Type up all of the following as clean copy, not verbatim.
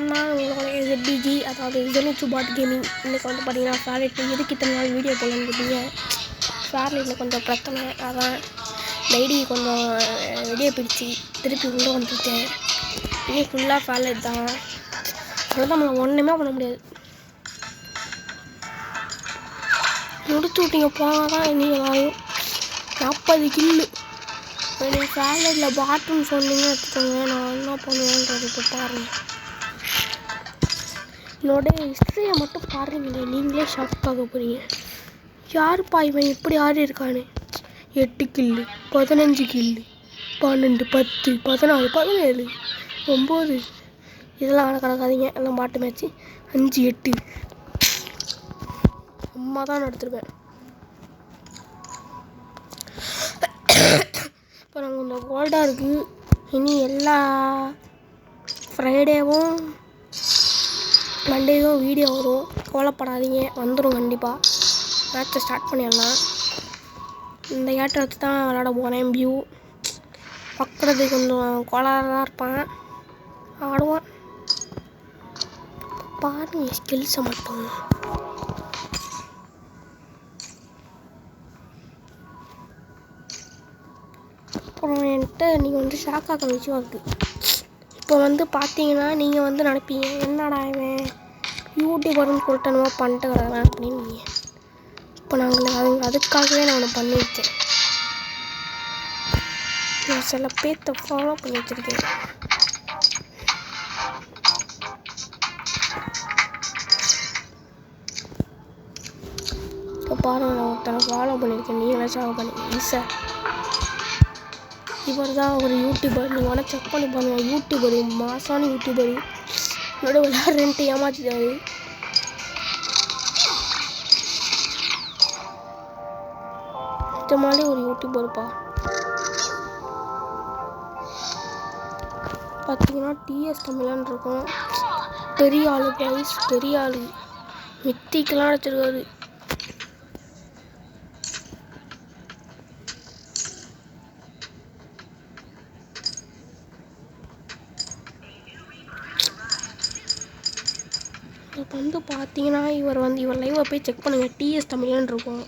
வணக்கம்னா உங்களோட ZBG அதாவது ஜெனிச்சு பாட் gaming. இன்றைக்கி வந்து பார்த்தீங்கன்னா ஃபேவரட் எதுக்கு இத்தனை நாள் வீடியோ போடலான்னு கேட்டீங்க. ஃபேவரட்டில் கொஞ்சம் பிரச்சனை, அதான் டைரி கொஞ்சம் வெளியே பிடிச்சி திருப்பி உள்ளே வந்துட்டேன். இன்னும் ஃபுல்லாக ஃபேவரட் தான், அவ்வளோதான். நம்ம ஒன்றுமே பண்ண முடியாது. முடிச்சு விட்டீங்க போனால் தான் நீங்கள் எல்லாரையும் 40 கில்லு நீங்கள் ஃபேவரட்டில் பாட்டுன்னு சொன்னீங்கன்னு வச்சுக்கோங்க. நான் என்ன பண்ணுவேன்றது இப்போ பாருங்கள். என்னோடய ஹிஸ்ட்ரியை மட்டும் பாருங்களேன், நீங்களே ஷாக் பார்க்க போகிறீங்க. யாருப்பா இவன் இப்படி ஆடி இருக்கானு. 8 கில்லு, 15 கில்லு, 12, 10, 14, 17, 9 இதெல்லாம் ஆட கிடக்காதீங்க. எல்லாம் பாட்டு மேட்ச்சு 5, 8 அம்மா தான் எடுத்துருவேன். இப்போ நாங்கள் கொஞ்சம் கோல்டாக இருக்குது. இனி எல்லா ஃப்ரைடேவும் மண்டேவும் வீடியோ வரும், கவலைப்படாதீங்க, வந்துடும் கண்டிப்பாக. மேட்ச்சை ஸ்டார்ட் பண்ணிடலாம். இந்த ஏட்டை வச்சு தான் விளாட போனேன். வியூ பார்க்குறது கொஞ்சம் கோளாறாக தான் இருப்பான், ஆடுவான். பாருங்க ஸ்கில்ஸை மட்டும். அப்புறம் என்கிட்ட நீங்கள் வந்து ஷாக் ஆக்கிற விஷயம் இருக்குது. இப்போ வந்து பார்த்தீங்கன்னா நீங்கள் வந்து நினைப்பீங்க, என்னடா இவன் யூடியூபர்னு சொல்லிட்டு என்னமோ பண்ணிட்டு கிடக்குறேன் அப்படின்னு. இப்போ நாங்கள் அதுக்காகவே நான் ஒன்று பண்ணி வச்சேன். நான் சில பேர்த்த ஃபாலோ பண்ணி வச்சுருக்கேன். இப்போ பாருங்கள், நான் ஒருத்தனை ஃபாலோ பண்ணியிருக்கேன். நீங்களே ஷாக் பண்ணி சார் இவர் தான் ஒரு யூடியூபர். நீங்கள் வேணால் செக் பண்ணி பாருங்கள். யூடியூபரு, மாசான யூடியூபரு. என்னோட விளையாடுறேன்ட்டு ஏமாற்றிட்டாரு. இந்த மாதிரி ஒரு யூடியூபர்ப்பா. பார்த்தீங்கன்னா டிஎஸ் தமிழன் இருக்கும். பெரிய ஆளு ப்ரைஸ், பெரிய ஆளு மித்திக்கெல்லாம் அடிச்சிருக்காரு. இப்போ வந்து பார்த்தீங்கன்னா இவர் லைவை போய் செக் பண்ணுங்கள். டிஎஸ் தமிழன் இருக்கும்.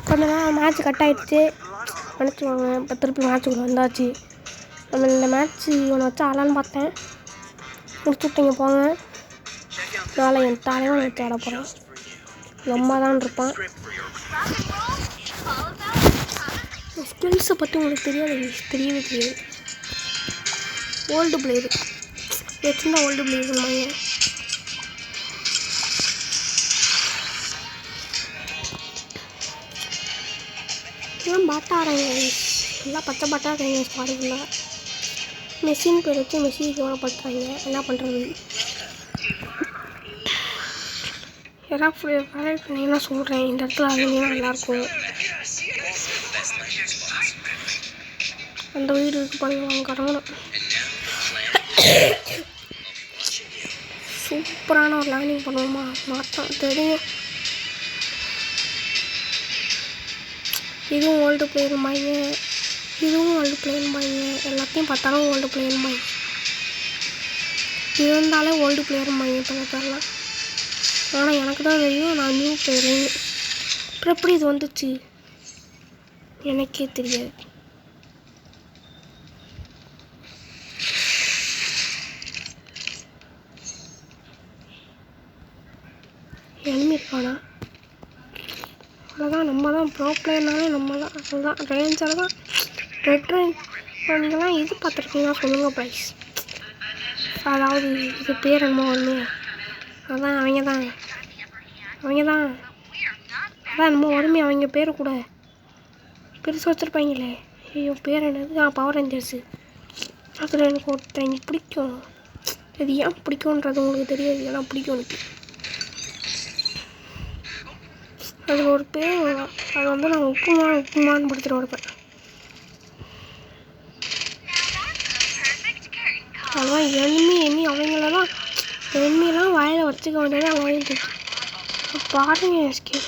கொஞ்ச நேரம் மேட்ச் கட் ஆகிடுச்சு, நினச்சிவாங்க. இப்போ திருப்பி மேட்ச்சுக்குள்ள வந்தாச்சு. நம்ம இந்த மேட்ச்சு ஒன்று வச்சு ஆளான்னு பார்த்தேன், முடிச்சு விட்டீங்க போங்க. நாளை என் தலைவன் வச்சு ஆட போகிறேன். அம்மா தான் இருப்பான். ஸ்கில்ஸை பற்றி உங்களுக்கு தெரியவே தெரியாது. ஓல்டு பிளேயரு வச்சுருந்தா ஓல்டு பிளேயருமாங்க. எல்லாம் பாட்டாடுறாங்க, எல்லாம் பச்சை பாட்டாடுறாங்க. ஸ்குவாடுக்குள்ள மெஷின் பேர் வச்சு மெஷின் கவனப்படுத்துறாங்க. என்ன பண்ணுறது? யாராவது வேலைக்கு பண்ணிங்கன்னா சொல்கிறேன், இந்த இடத்துல ஆகுங்கன்னா நல்லாயிருக்கும். அந்த வீடு இருக்கு பாருங்க, கடவுளை சூப்பரான ஒரு லேர்னிங் பண்ணுவோமா மாற்றம் தெரியும். இதுவும் ஓல்டு பிளேயருமாங்க, இதுவும் ஓல்டு பிளேயருமாங்க. எல்லாத்தையும் பார்த்தாலும் ஓல்டு பிளேயருமாங்க. இருந்தாலே ஓல்டு பிளேயருமாங்க இப்போ பேர்லாம். ஆனால் எனக்கு தான் தெரியும் நான் நியூ பிளேயருன்னு. அப்புறம் எப்படி இது வந்துச்சு எனக்கே தெரியாது. எனிமி இருப்பானா? அவ்வளோதான், நம்ம தான் ப்ரோ பிளேயர்னாலே நம்ம தான். அதுதான் ரேஞ்சர் தான். ரெட் ரேஞ்ச் நீங்கள்லாம் எது பார்த்துருக்கீங்கன்னா சொல்லுங்கள் ப்ரைஸ். அதாவது இது பேர் என்னமோ ஒன்று, அதான் அவங்க தான் அதான் என்னமோ வருமே அவங்க பேர் கூட பெருசாக வச்சுருப்பாங்களே. ஐயோ பேர் என்னது? Power Rangers. அதில் எனக்கு ஒருத்தங்க பிடிக்கும். இது ஏன் பிடிக்கும்ன்றது உங்களுக்கு தெரியாது, ஏன்னா பிடிக்கும் எனக்கு. அதில் ஒரு பேர் வரும், அது வந்து நான் உப்புமான்னு படுத்துட்டு வரப்பேன். அதுதான் எனிமி அவங்களெல்லாம் எனிமிலாம் வாயில் வச்சுக்க வேண்டியது அவங்க தூக்கி பாருங்க. எஸ்கே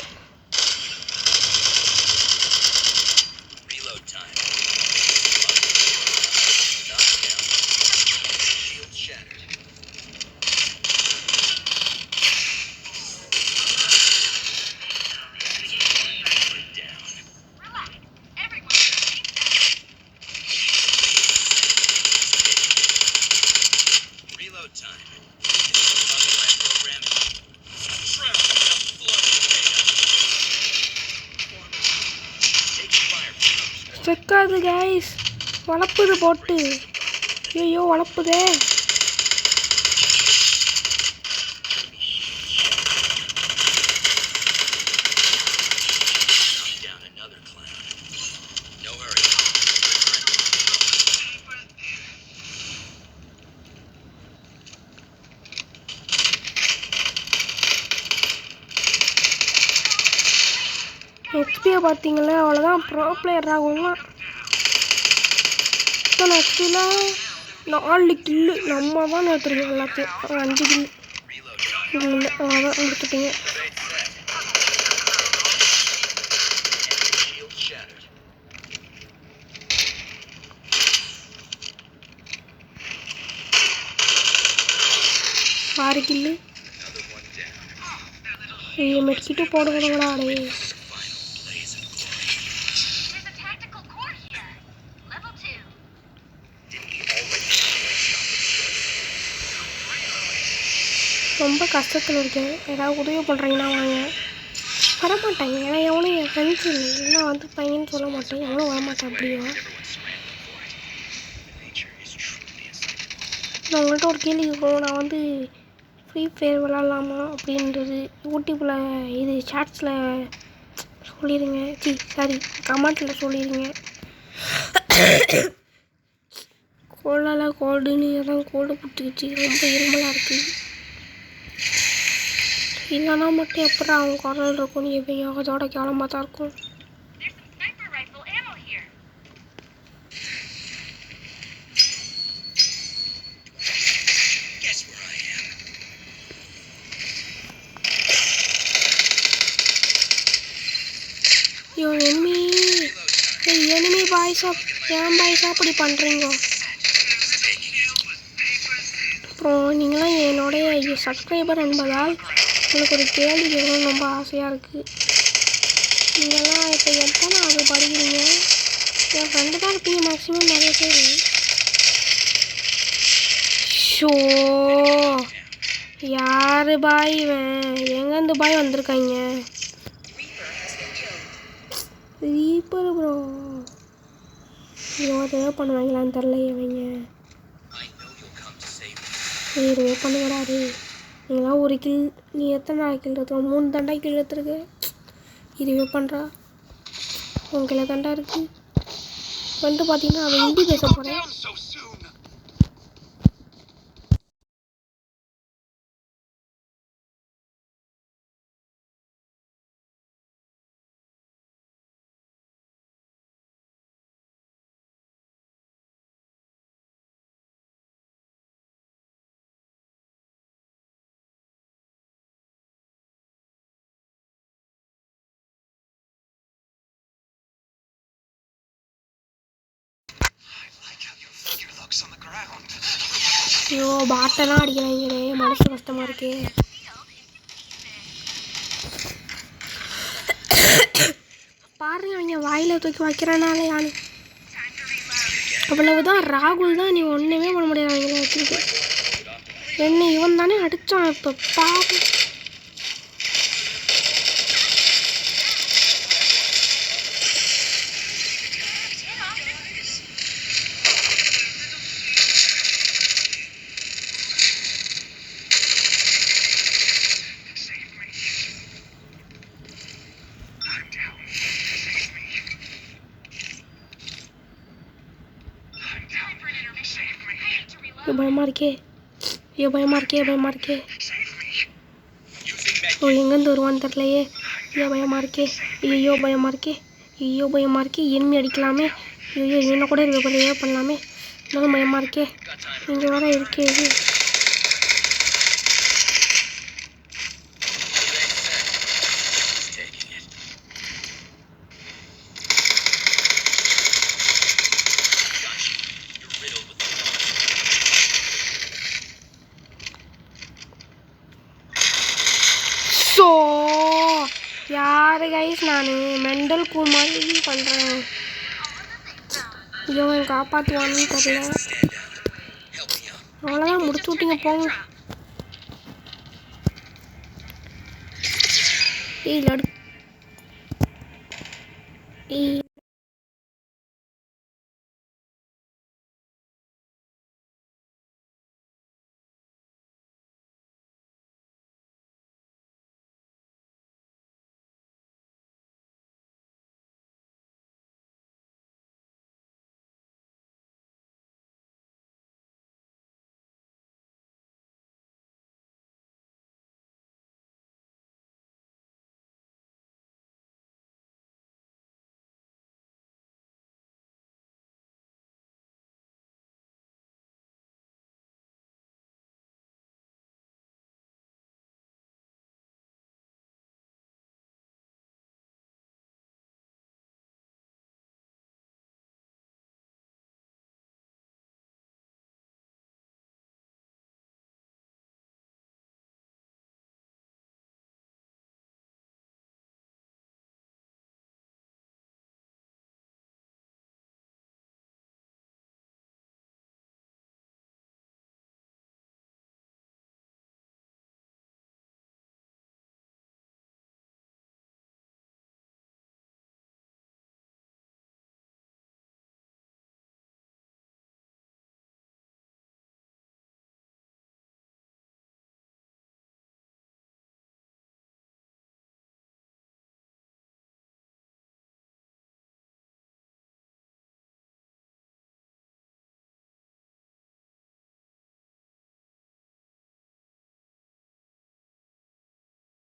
வளருது கைஸ், வளர்ப்புது போட்டு. ஐயோ வளர்ப்புதே. எக்ஸ்பியை பார்த்தீங்களா, அவ்வளோதான். ப்ரோ பிளேயர் ஆகும்லாம். இப்போ ஆக்சுவலாக 4 கில்லு நம்ம தான் எடுத்துருக்கோம். எல்லாத்தையும் 5 கில்லு இல்லை, அவ்வளோதான் எடுத்துட்டீங்க. ஆறு கில்லு. மெட்கிட்டு போடுவாங்களா? அடே ரொம்ப கஷ்டத்தில் இருக்கேன். ஏதாவது உதவி பண்ணுறீங்கன்னா வாங்க. வரமாட்டாங்க, ஏன்னா எவனும் என் ஃப்ரெண்ட்ஸ் இல்லை. இல்லைன்னா வந்து பையன்னு சொல்ல மாட்டேன், எவனும் வரமாட்டேன். அப்படியே நான் உங்கள்கிட்ட ஒரு கேள்வி கேட்கணும். நான் வந்து ஃப்ரீ ஃபயர் விளாட்லாமா அப்படின்றது யூடியூப்பில் இது சாட்ஸில் சொல்லிடுங்க. சாரி, கமெண்ட்டில் சொல்லிடுங்க. கோல்டெல்லாம் கோல்டுன்னு எல்லாம் கோல்டு பிடிச்சிக்கிச்சு, ரொம்ப இருமலாக இருக்குது. இல்லைனா மட்டும் எப்படா அவங்க குரல் இருக்கும்னு எப்போ அதோட கேவலமாக தான் இருக்கும். எனிமி பாய்ஸா, ஏன் பாய்ஸா அப்படி பண்ணுறீங்க? அப்புறம் நீங்களாம் என்னுடைய சப்ஸ்கிரைபர் என்பதால் உங்களுக்கு ஒரு கேள்வி கேட்கணும்னு ரொம்ப ஆசையாக இருக்குது. நீங்கள்லாம் இப்போ எத்தனை அது படிக்கிறீங்க? என் ஃப்ரெண்டு தான் இருப்பீங்க மேக்ஸிமம் நிறைய பேர். ஷோ, யார் பாய் எங்கேருந்து பாய் வந்திருக்காங்க? Reaper bro. ஏதோ பண்ணுவாங்களான்னு தெரில இவங்க. ஏதோ பண்ணுங்கடாரு. நீங்களாம் ஒரு கில், நீ எத்தனை கில் எடுத்துருவோம்? 3 தண்டா கில் எடுத்துருக்கு. இதுவே பண்ணுறா, உன் கிலோ தண்டா இருக்குது. வந்து பார்த்தீங்கன்னா அவன் ஹிந்தி பேச போகிறேன். ஐயோ பாட்டெல்லாம் அடிக்கிறாங்களே, மனசு கஷ்டமாக இருக்கே. பாருங்க அவங்க வாயில் தூக்கி வைக்கிறனால யானு அவ்வளவுதான். ராகுல் தான், நீ ஒன்றுமே பண்ண முடியாது அவங்கள வச்சுக்கிட்டு. என்ன இவன் தானே அடித்தான் இப்போ பாவம். பயமாக இருக்கே, ஐயோ பயமாக இருக்கே, பயமாக இருக்கே. ஓ எங்கேருந்து வருவான்னு தெரிலையே. ஐயோ பயமாக இருக்கே, ஐயோ பயமாக இருக்கே, ஐயோ பயமாக இருக்கே. எனிமி அடிக்கலாமே, ஐயோ என்ன கூட இருக்க பண்ணலாமே. இருந்தாலும் பயமாக இருக்கே. இங்கே வர இருக்கே இது. ஸோ யார் கைஸ், நான் மெண்டல் கூ மாதிரி பண்ணுறேன். ஐயோ என் காப்பாற்றுவான்னு தெரியல. அவ்வளோதான், முடிச்சு விட்டீங்க போங்க. ஏய் லடு ஏய்